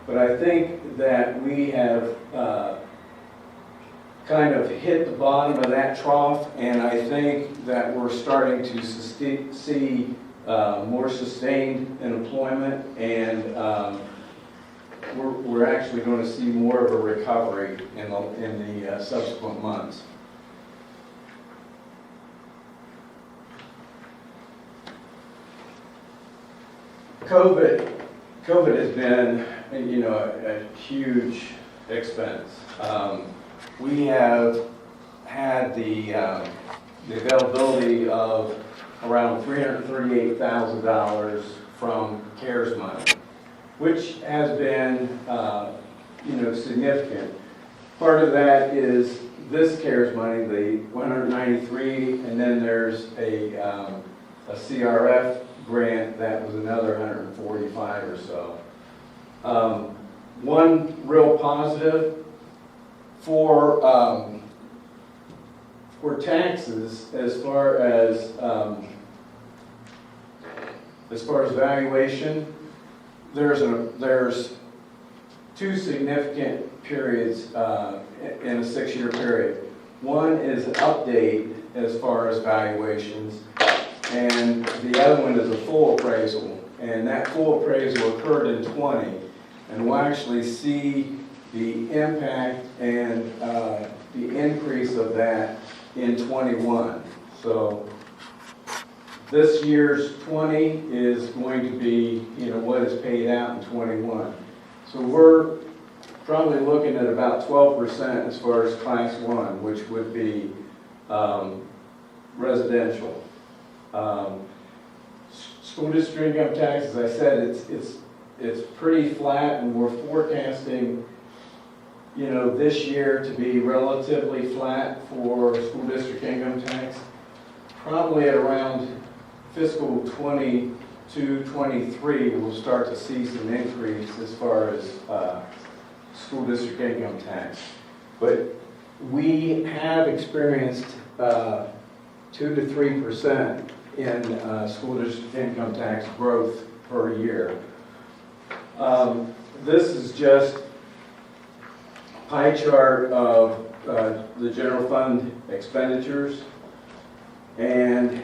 But I think that we have kind of hit the bottom of that trough, and I think that we're starting to see more sustained employment, and we're actually going to see more of a recovery in the subsequent months. COVID has been, you know, a huge expense. We have had the availability of around $338,000 from CARES money, which has been significant. Part of that is this CARES money, the 193, and then there's a CRF grant that was another 145 or so. One real positive for taxes, as far as valuation, there's two significant periods in a 6-year period. One is an update as far as valuations, and the other one is a full appraisal. And that full appraisal occurred in 20, and we'll actually see the impact and the increase of that in 21. So this year's 20 is going to be, what is paid out in 21. So we're probably looking at about 12% as far as class 1, which would be residential. School district income tax, as I said, it's pretty flat, and we're forecasting, this year to be relatively flat for school district income tax. Probably at around fiscal 22-23, we'll start to see some increase as far as school district income tax. But we have experienced 2 to 3% in school district income tax growth per year. This is just a pie chart of the general fund expenditures, and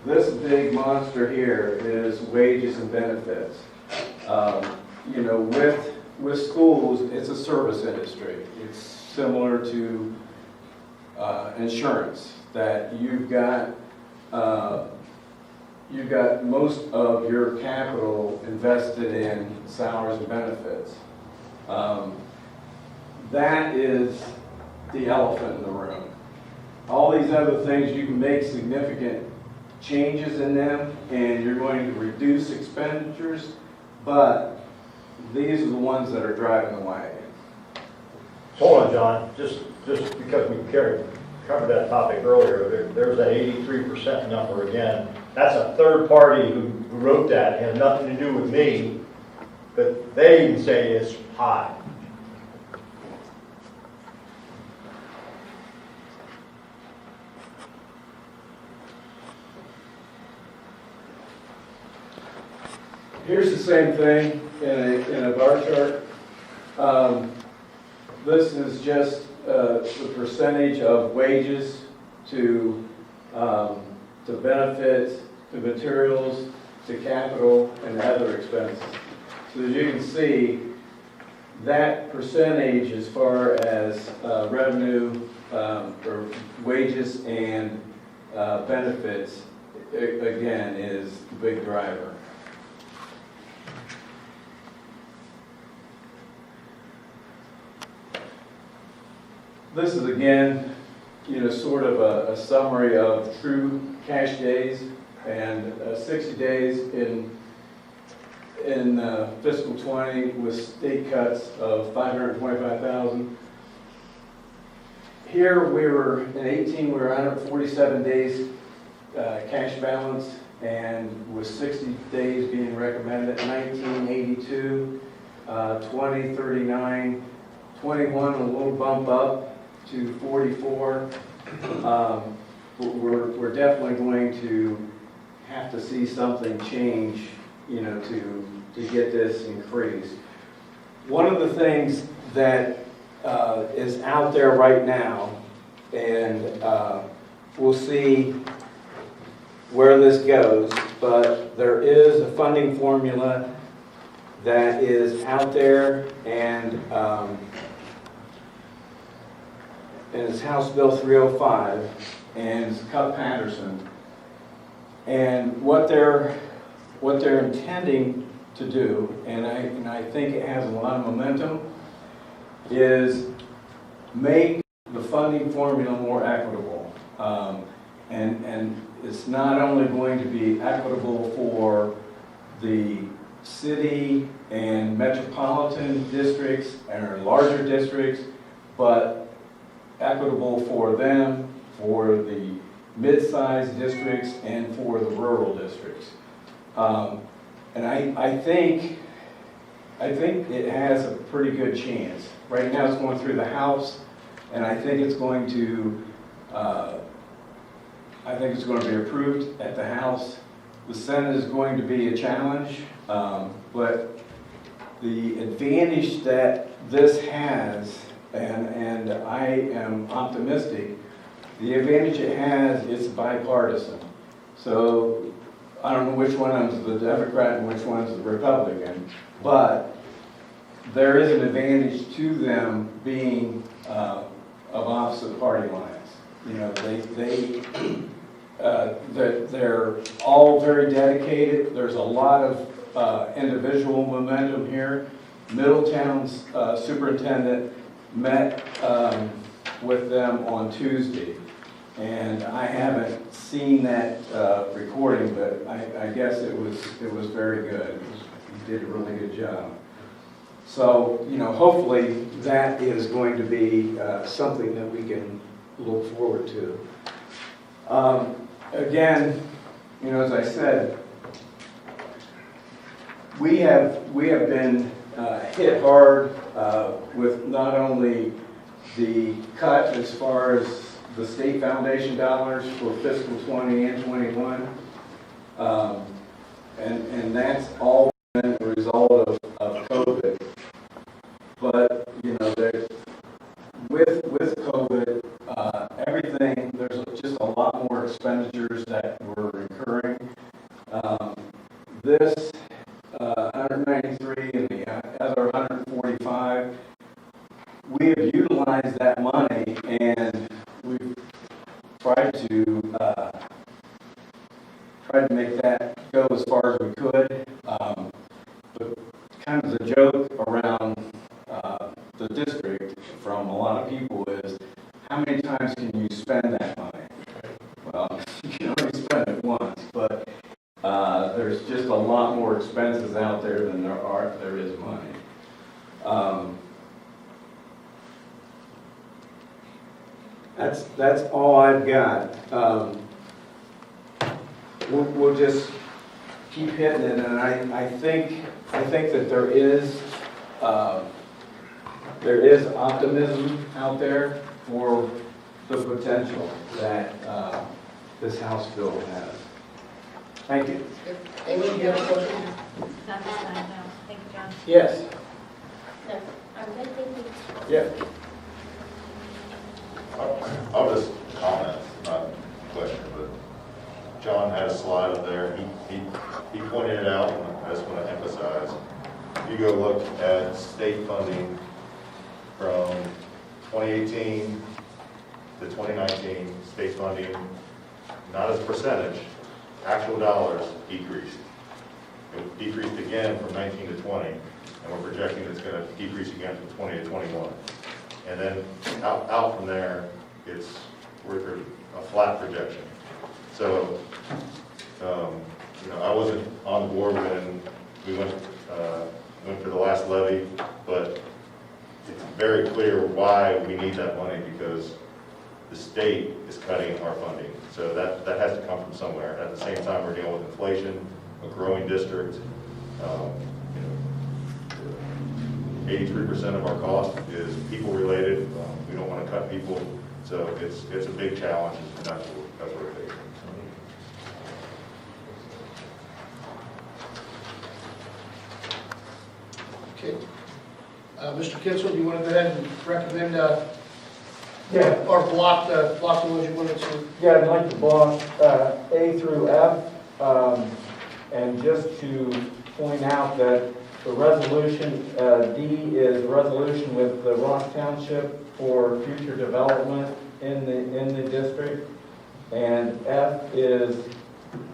this big monster here is wages and benefits. With schools, it's a service industry. It's similar to insurance, that you've got most of your capital invested in salaries and benefits. That is the elephant in the room. All these other things, you can make significant changes in them, and you're going to reduce expenditures, but these are the ones that are driving the wagon. Hold on, John, just because we covered that topic earlier, there's that 83% number again. That's a third party who wrote that. It had nothing to do with me, but they even say it's high. Here's the same thing in a bar chart. This is just the percentage of wages to benefits, to materials, to capital, and other expenses. So as you can see, that percentage as far as revenue or wages and benefits, again, is the big driver. This is again, sort of a summary of true cash days, and 60 days in fiscal 20 with state cuts of 525,000. Here we were in 18, we were 147 days cash balance, and with 60 days being recommended. 1982, 2039, 21 a little bump up to 44. We're definitely going to have to see something change, to get this increased. One of the things that is out there right now, and we'll see where this goes, but there is a funding formula that is out there, and it's House Bill 305, and it's Cupp-Patterson. And what they're intending to do, and I think it has a lot of momentum, is make the funding formula more equitable. And it's not only going to be equitable for the city and metropolitan districts and larger districts, but equitable for them, for the mid-sized districts, and for the rural districts. And I think it has a pretty good chance. Right now it's going through the House, and I think it's going to be approved at the House. The Senate is going to be a challenge, but the advantage that this has, and I am optimistic, the advantage it has, it's bipartisan. So I don't know which one is the Democrat and which one's the Republican, but there is an advantage to them being of opposite party lines. You know, they're all very dedicated. There's a lot of individual momentum here. Middletown's superintendent met with them on Tuesday, and I haven't seen that recording, but I guess it was very good. He did a really good job. So, you know, hopefully that is going to be something that we can look forward to. Again, you know, as I said, we have been hit hard with not only the cut as far as the state foundation dollars for fiscal 20 and 21, and that's all been a result of COVID. But, you know, with COVID, everything, there's just a lot more expenditures that we're incurring. This 193 and the other 145, we have utilized that money, and we've tried to make that go as far as we could. But kind of the joke around the district from a lot of people is, how many times can you spend that money? Well, you can only spend it once, but there's just a lot more expenses out there than there is money. That's all I've got. We'll just keep hitting it, and I think that there is optimism out there for the potential that this House bill has. Thank you. Amy, you have a question? Not this time, no. Thank you, John. Yes. No, I'm good, thank you. Yeah. I'll just comment, not question, but John had a slide up there. He pointed it out, and I just want to emphasize. If you go look at state funding from 2018 to 2019, state funding, not as a percentage, actual dollars decreased. It decreased again from 19 to 20, and we're projecting it's going to decrease again from 20 to 21. And then out from there, we're a flat projection. So, you know, I wasn't on the board when we went for the last levy, but it's very clear why we need that money, because the state is cutting our funding. So that has to come from somewhere. At the same time, we're dealing with inflation, a growing district. 83% of our cost is people related. We don't want to cut people, so it's a big challenge, and that's what we're facing. Okay. Mr. Kitzel, do you want to go ahead and recommend, Yeah. or block the ones you wanted to? Yeah, I'd like to block A through F, and just to point out that the resolution, D is resolution with the Ross Township for future development in the district, and F is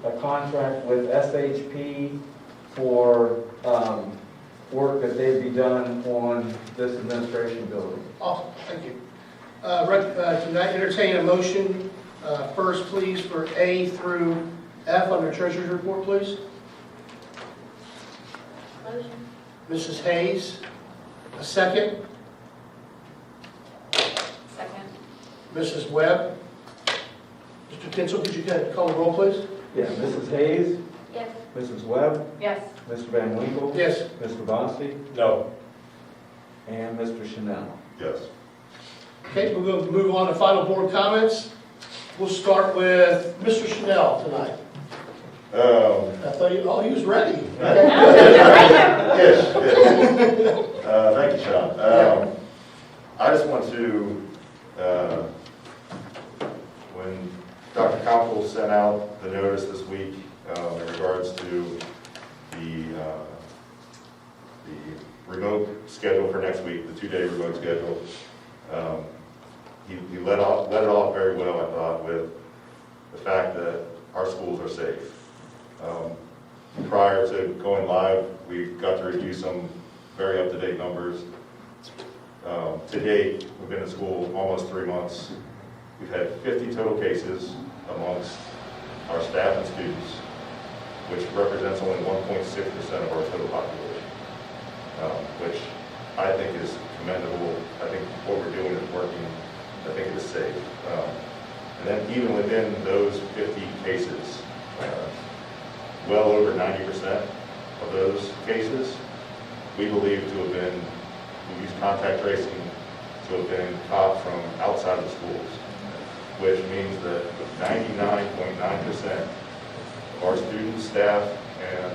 a contract with SHP for work that they'd be done on this administration building. Awesome, thank you. Can I entertain a motion first, please, for A through F on the treasurer's report, please? Motion. Mrs. Hayes, a second. Second. Mrs. Webb. Mr. Tinsel, could you call the roll, please? Yeah, Mrs. Hayes, Yes. Mrs. Webb, Yes. Mr. Van Winkle. Yes. Mr. Vossi, No. and Mr. Chanel. Yes. Okay, we're going to move on to final board comments. We'll start with Mr. Chanel tonight. I thought he was ready. Yes, yes. Thank you, Sean. I just want to, when Dr. Koppel sent out the notice this week in regards to the remote schedule for next week, the 2-day remote schedule, he let it off very well, I thought, with the fact that our schools are safe. Prior to going live, we got to review some very up-to-date numbers. To date, we've been in school almost 3 months. We've had 50 total cases amongst our staff and students, which represents only 1.6% of our total population, which I think is commendable. I think what we're doing is working. I think it is safe. And then even within those 50 cases, well over 90% of those cases, we believe to have been, we use contact tracing to have been caught from outside of the schools, which means that 99.9% of our students, staff, and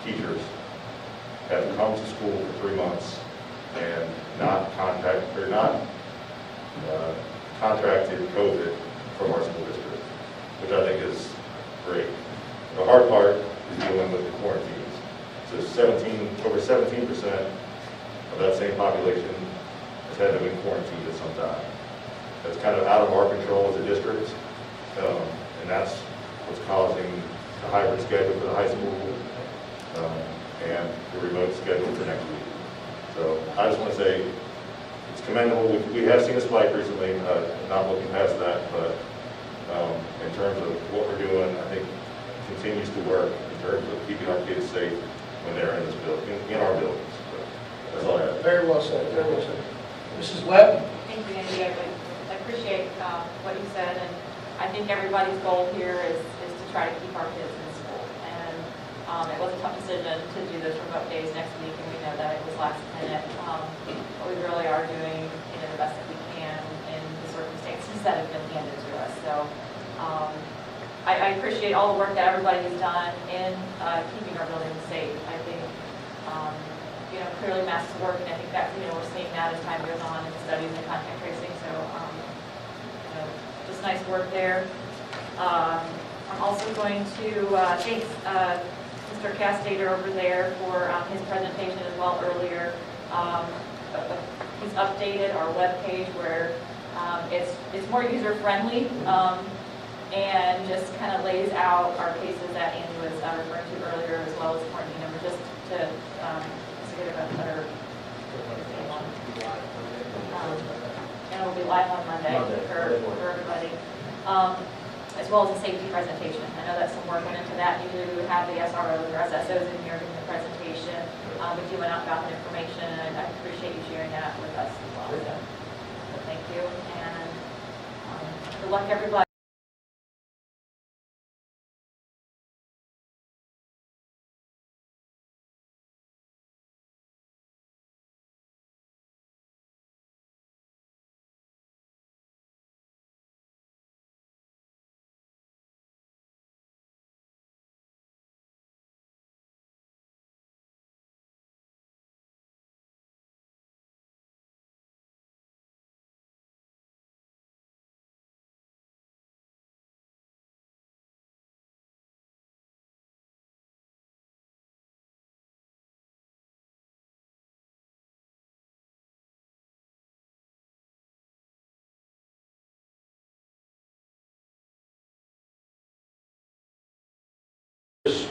teachers have come to school for 3 months and not contracted COVID from our school district, which I think is great. The hard part is dealing with the quarantines. So over 17% of that same population has had to be quarantined at some time. That's kind of out of our control as a district, and that's what's causing the hybrid schedule for the high school and the remote schedule for next week. So I just want to say it's commendable. We have seen a spike recently, not looking past that, but in terms of what we're doing, I think continues to work in terms of keeping our kids safe when they're in this building, in our buildings. So that's all I have. Very well said, very well said. Mrs. Webb? Thank you, Andy. I appreciate what you said, and I think everybody's goal here is to try to keep our kids in school. And it was a tough decision to do those remote days next week, and we know that it was last minute. But we really are doing the best that we can in the circumstances that have been handed to us. So I appreciate all the work that everybody has done in keeping our buildings safe. I think clearly masks work, and I think that we're seeing that as time goes on in the studies and contact tracing. So just nice work there. I'm also going to thank Mr. Castader over there for his presentation as well earlier. He's updated our webpage where it's more user friendly and just kind of lays out our cases that Andy was referring to earlier, as well as quarantine number, just to get a better. And it'll be live on Monday for everybody, as well as a safety presentation. I know that's some work went into that. Usually we would have the SROs or SSOs in here doing the presentation, but you went out and got the information, and I appreciate you sharing that with us as well. So thank you, and good luck, everybody.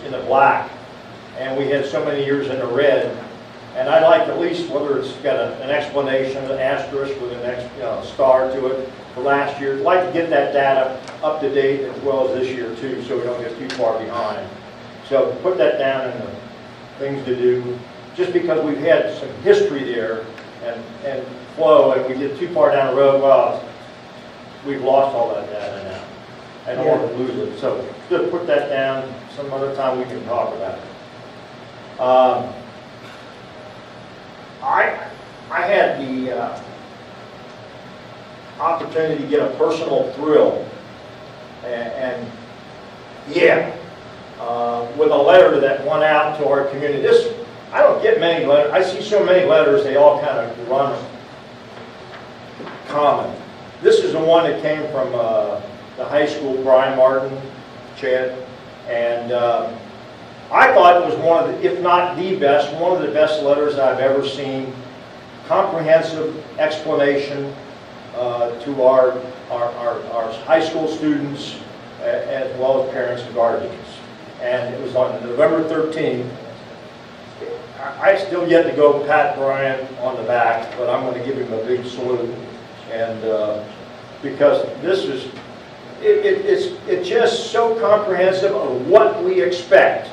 In the black, and we had so many years in the red, and I'd like at least, whether it's got an explanation, an asterisk with an star to it for last year, I'd like to get that data up to date as well as this year too, so we don't get too far behind. So put that down in the things to do, just because we've had some history there and flow, and we get too far down the road, well, we've lost all that data now. I don't want to lose it, so just put that down, some other time we can talk about it. I had the opportunity to get a personal thrill, and with a letter that went out to our community. I don't get many letters. I see so many letters, they all kind of run common. This is the one that came from the high school, Brian Martin, Chad, and I thought it was one of the, if not the best, one of the best letters I've ever seen. Comprehensive explanation to our high school students as well as parents and guardians. And it was on November 13th. I still yet to go pat Brian on the back, but I'm going to give him a big salute. And because this is, it's just so comprehensive of what we expect.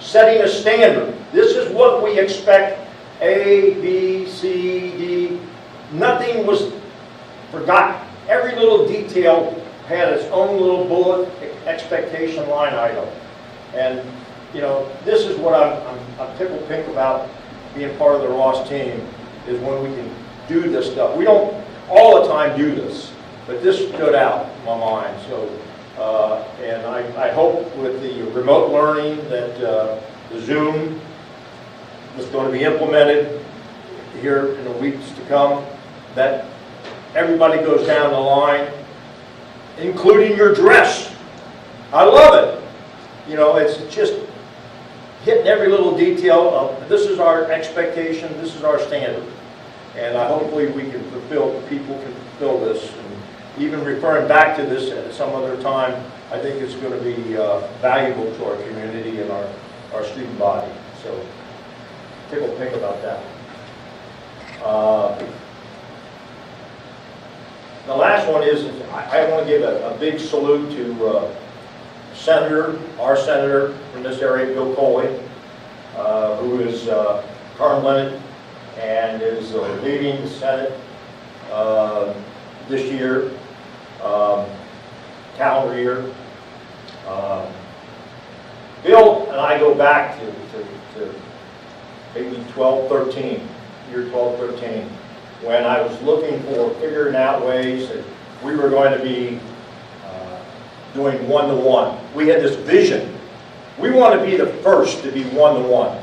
Setting a standard. This is what we expect. A, B, C, D. Nothing was forgotten. Every little detail had its own little bullet expectation line item. And, you know, this is what I'm tickled pink about being part of the Ross team, is when we can do this stuff. We don't all the time do this, but this stood out in my mind. So, and I hope with the remote learning that the Zoom is going to be implemented here in the weeks to come, that everybody goes down the line, including your dress. I love it. You know, it's just hitting every little detail of this is our expectation, this is our standard. And hopefully we can fulfill, people can fulfill this. And even referring back to this at some other time, I think it's going to be valuable to our community and our student body. So, tickled pink about that. The last one is I want to give a big salute to our senator from this area, Bill Coley, who is term limited and is leading the Senate this year, calendar year. Bill and I go back to maybe 13, year 12, 13, when I was looking for figuring out ways that we were going to be doing one-to-one. We had this vision. We want to be the first to be one-to-one.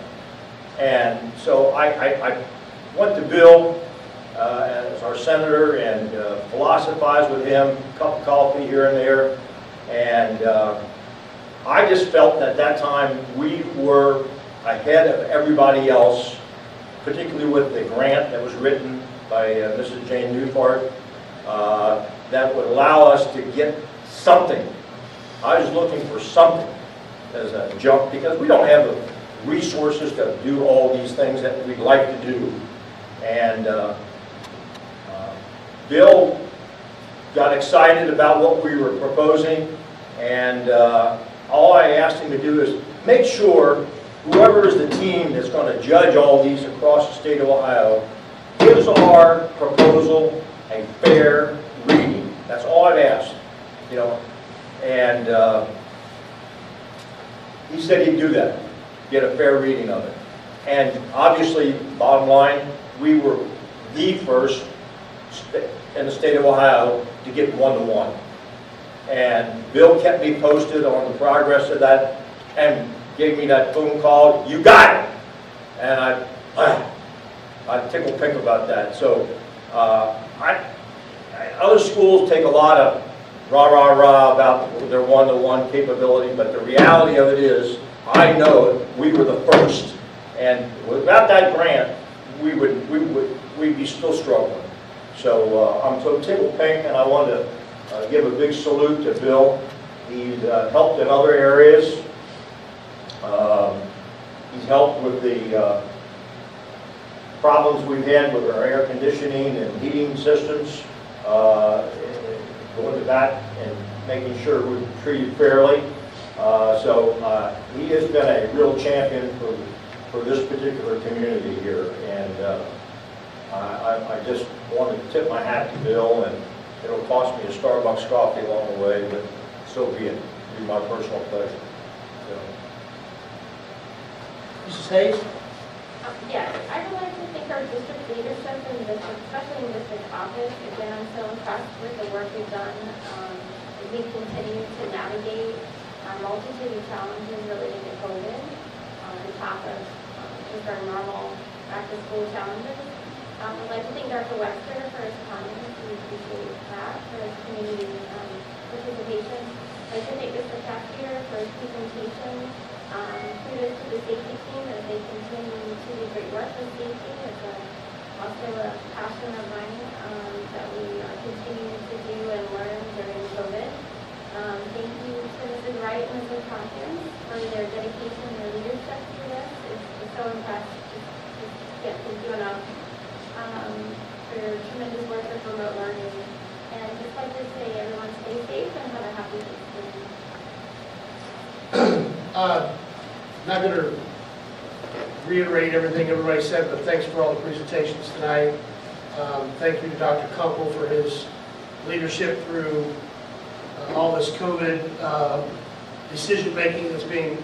And so I went to Bill as our senator and philosophized with him, a cup of coffee here and there. And I just felt that at that time we were ahead of everybody else, particularly with the grant that was written by Mrs. Jane Newfart, that would allow us to get something. I was looking for something as a jump, because we don't have the resources to do all these things that we'd like to do. And Bill got excited about what we were proposing, and all I asked him to do is make sure whoever is the team that's going to judge all these across the state of Ohio gives our proposal a fair reading. That's all I've asked, you know. And he said he'd do that, get a fair reading of it. And obviously, bottom line, we were the first in the state of Ohio to get one-to-one. And Bill kept me posted on the progress of that and gave me that phone call, "You got it!" And I tickled pink about that. So other schools take a lot of rah-rah-rah about their one-to-one capability, but the reality of it is, I know we were the first. And without that grant, we'd be still struggling. So I'm so tickled pink, and I want to give a big salute to Bill. He's helped in other areas. He's helped with the problems we've had with our air conditioning and heating systems, going to that and making sure we're treated fairly. So he has been a real champion for for this particular community here. And I just wanted to tip my hat to Bill, and it'll cost me a Starbucks coffee along the way, but so be it. It'll be my personal pleasure. So, Mrs. Hayes? Yes, I would like to thank our district leadership and district, especially in district office. Again, I'm so impressed with the work we've done as we continue to navigate a multitude of challenges related to COVID on top of just our normal back-to-school challenges. I'd like to thank Dr. Webster for his comments. We appreciate that, for his community participation. I'd like to thank Mr. Cashier for his presentation. Kudos to the safety team as they continue to do great work with safety. It's also a passion of mine that we are continuing to do and learn during COVID. Thank you to Mrs. Wright and Mrs. Tompkins for their dedication and their leadership through this. It's so impressive. Just can't thank you enough for your tremendous work with remote learning. And I'd just like to say everyone stay safe and have a happy Thanksgiving. Not going to reiterate everything everybody said, but thanks for all the presentations tonight. Thank you to Dr. Kunkel for his leadership through all this COVID decision-making that's being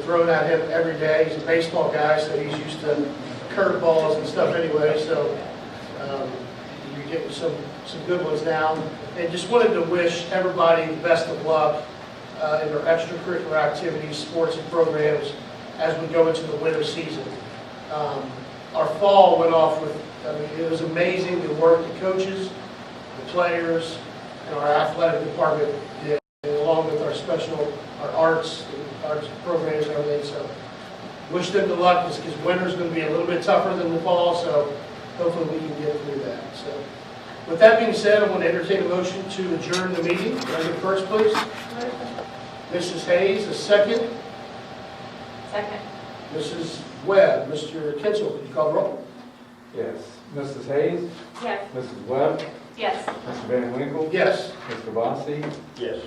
thrown at him every day. He's a baseball guy, so he's used to curveballs and stuff anyway, so you're getting some good ones now. And just wanted to wish everybody the best of luck in their extracurricular activities, sports and programs as we go into the winter season. Our fall went off with, it was amazing the work the coaches, the players, and our athletic department did, along with our arts programs and everything. So wish them the luck, because winter's going to be a little bit tougher than the fall, so hopefully we can get through that. So with that being said, I want to entertain a motion to adjourn the meeting. Can I get first, please? Mrs. Hayes, a second. Second. Mrs. Webb. Mr. Kitchell, could you call the roll? Yes. Mrs. Hayes? Yes. Mrs. Webb? Yes. Mr. Van Winkle? Yes. Mr. Bossy? yes.